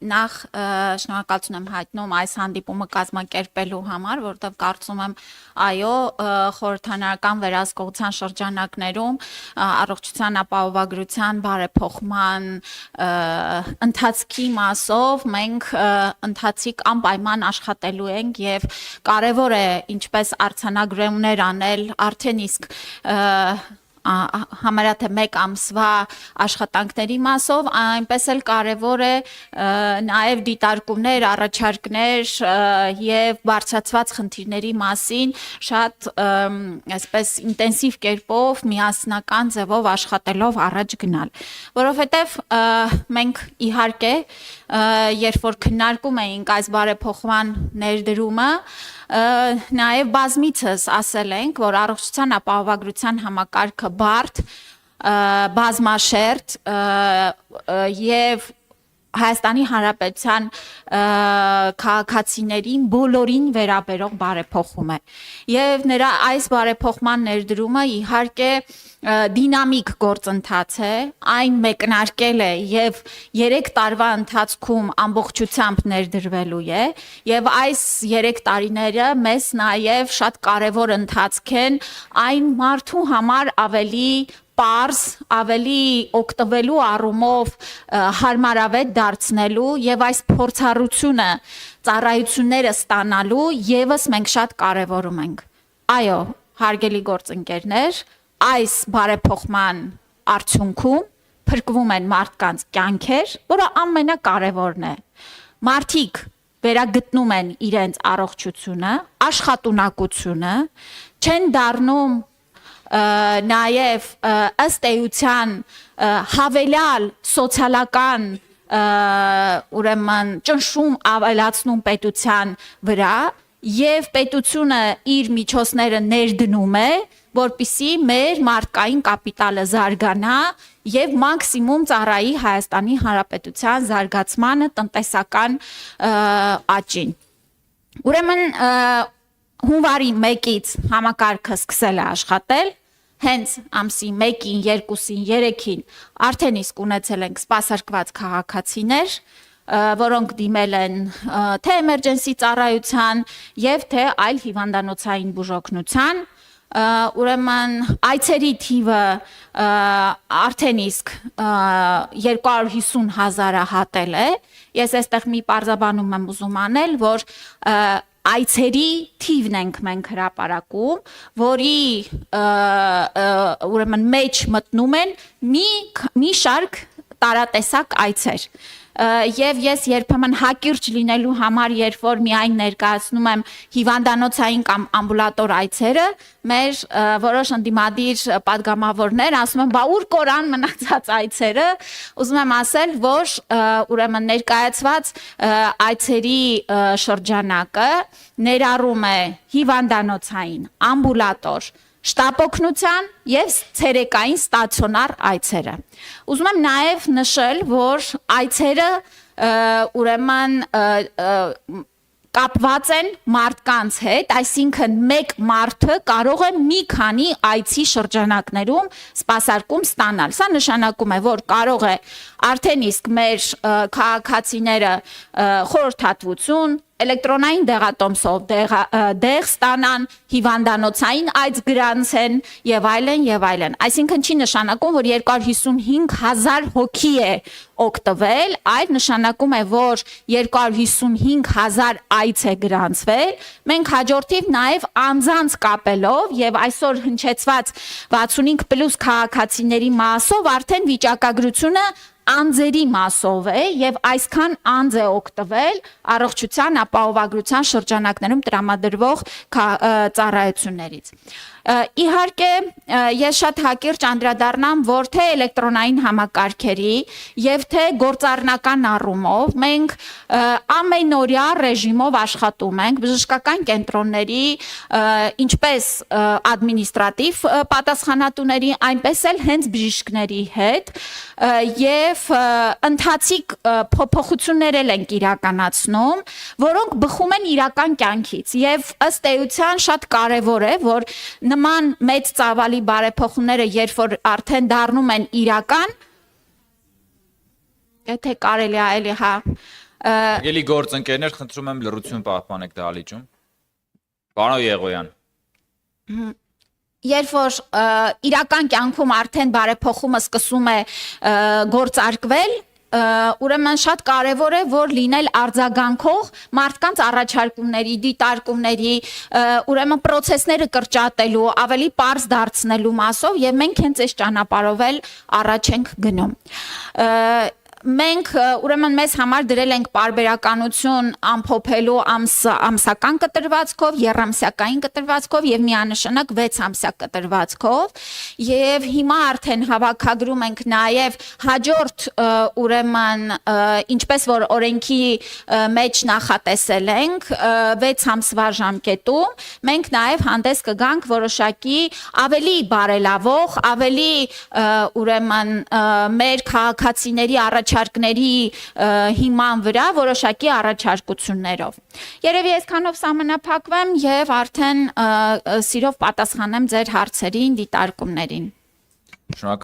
նախ շնորհակալություն եմ հայտնում այս հանդիպումը կազմակերպելու համար, որովհետև կարծում եմ, այո, խորհրդանարական վերահսկողության շրջանակներում առողջության ապահովագրության բարեփոխման ընթացքի մասով մենք ընթացիկ անպայման աշխատելու ենք եւ կարեւոր է ինչպես արձանագրումներ անել արդեն իսկ համարյա թե մեկ ամսվա աշխատանքների մասով, այնպես էլ կարևոր է նաև դիտարկումներ, առաջարկներ եւ բարձրացված խնդիրների մասին շատ այսպես ինտենսիվ կերպով միասնական ձևով աշխատելով առաջ գնալ, որովհետեւ մենք իհարկե երբ որ քննարկում էինք այս բարեփոխման ներդրումը նաև բազմիցս ասել ենք, որ առողջության ապահովագրության համակարգը բարդ, բազմաշերտ եւ Հայաստանի Հանրապետության քաղաքացիներին բոլորին վերաբերող բարեփոխում է եւ նրա այս բարեփոխման ներդրումը իհարկե դինամիկ գործընթաց է, այն մեկնարկել է եւ 3 տարվա ընթացքում ամբողջությամբ ներդրվելու է եւ այս 3 տարիները մեզ նաեւ շատ կարեւոր ընթացք են այն մարդու համար ավելի պարզ, ավելի օգտվելու առումով հարմարավետ դարձնելու եւ այս փորձառությունը ծառայությունները ստանալու եւս մենք շատ կարեւորում ենք։ Այո, հարգելի գործընկերներ, այս բարեփոխման արդյունքում փրկվում են մարդկանց կյանքեր, որը ամենակարևորն է։ Մարդիկ վերագտնում են իրենց առողջությունը, աշխատունակությունը, չեն դառնում նաև ըստ էության հավելյալ սոցիալական ուրեմն ճնշում ավելացնում պետության վրա եւ պետությունը իր միջոցները ներդնում է, որպիսի մեր մարդկային կապիտալը զարգանա եւ մաքսիմում ծառայի Հայաստանի Հանրապետության զարգացմանը, տնտեսական աճին։ Ուրեմն հունվարի 1-ից համակարգը սկսել է աշխատել, հենց ամսի 1-ին, 2-ին, 3-ին արդեն իսկ ունեցել ենք սպասարկված քաղաքացիներ, որոնք դիմել են թե էմերջենսի ծառայության եւ թե այլ հիվանդանոցային բուժօգնության, ուրեմն այցերի թիվը արդեն իսկ 250,000-ը հատել է, ես այստեղ մի պարզաբանում եմ ուզում անել, որ այցերի թիվն ենք մենք հրապարակում, որի ուրեմն մեջ մտնում են մի շարք տարատեսակ այցեր։ Եվ ես երբեմն հակիրճ լինելու համար, երբ որ միայն ներկայացնում եմ հիվանդանոցային կամ ամբուլատոր այցերը, մեր որոշ ընդդիմադիր պատգամավորներ ասում են, բա ուր կորան մնացած այցերը, ուզում եմ ասել, որ ուրեմն ներկայացված այցերի շրջանակը ներառում է հիվանդանոցային, ամբուլատոր, շտապօգնության եւ ցերեկային ստացիոնար այցերը։ Ուզում եմ նաեւ նշել, որ այցերը ուրեմն կապված են մարդկանց հետ, այսինքն մեկ մարդը կարող է մի քանի այցի շրջանակներում սպասարկում ստանալ։ Սա նշանակում է, որ կարող է արդեն իսկ մեր քաղաքացիները խորհրդատվություն, էլեկտրոնային դեղատոմսով դեղ ստանան, հիվանդանոցային այց գրանցեն եւ այլն։ Այսինքն չի նշանակում, որ 255,000 հոգի է օգտվել, այլ նշանակում է, որ 255,000 այց է գրանցվել։ Մենք հաջորդիվ նաեւ անձանց կապելով եւ այսօր հնչեցված 65+ քաղաքացիների մասով արդեն վիճակագրությունը անձերի մասով է եւ այսքան անձ է օգտվել առողջության ապահովագրության շրջանակներում տրամադրվող ծառայություններից։ Իհարկե ես շատ հակիրճ անդրադառնամ, որ թե էլեկտրոնային համակարգերի եւ թե գործառնական առումով մենք ամենօրյա ռեժիմով աշխատում ենք բժշկական կենտրոնների ինչպես ադմինիստրատիվ պատասխանատուների, այնպես էլ հենց բժիշկների հետ եւ ընթացիկ փոփոխություններ ենք իրականացնում, որոնք բխում են իրական կյանքից եւ ըստ էության շատ կարեւոր է, որ նման մեծ ծավալի բարեփոխումները, երբ որ արդեն դառնում են իրական, եթե կարելի է, հա, Ելի գործընկերներ, խնդրում եմ լռություն պահպանեք դահլիճում։ Պարոն Եղոյան։ Երբ որ իրական կյանքում արդեն բարեփոխումը սկսում է գործարկվել, ուրեմն շատ կարևոր է, որ լինել արձագանքող մարդկանց առաջարկումների, դիտարկումների, ուրեմն process-ները կրճատելու, ավելի པարզ դարձնելու մասով եւ մենք հենց այս ճանապարհով էլ առաջ ենք գնում։ Մենք ուրեմն մեզ համար դրել ենք պարբերականություն ամփոփելու ամսական կտրվածքով, եռամսյակային կտրվածքով եւ միանշանակ 6 ամսյակ կտրվածքով եւ հիմա արդեն հավաքագրում ենք նաեւ հաջորդ ուրեմն ինչպես որ օրենքի մեջ նախատեսել ենք 6 ամսվա ժամկետում մենք նաեւ հանդես կգանք որոշակի ավելի բարելավող, ավելի ուրեմն մեր քաղաքացիների առաջարկների հիման վրա որոշակի առաջարկություններով։ Երևի այսքանով սահմանափակվեմ եւ արդեն սիրով պատասխանեմ ձեր հարցերին, դիտարկումներին։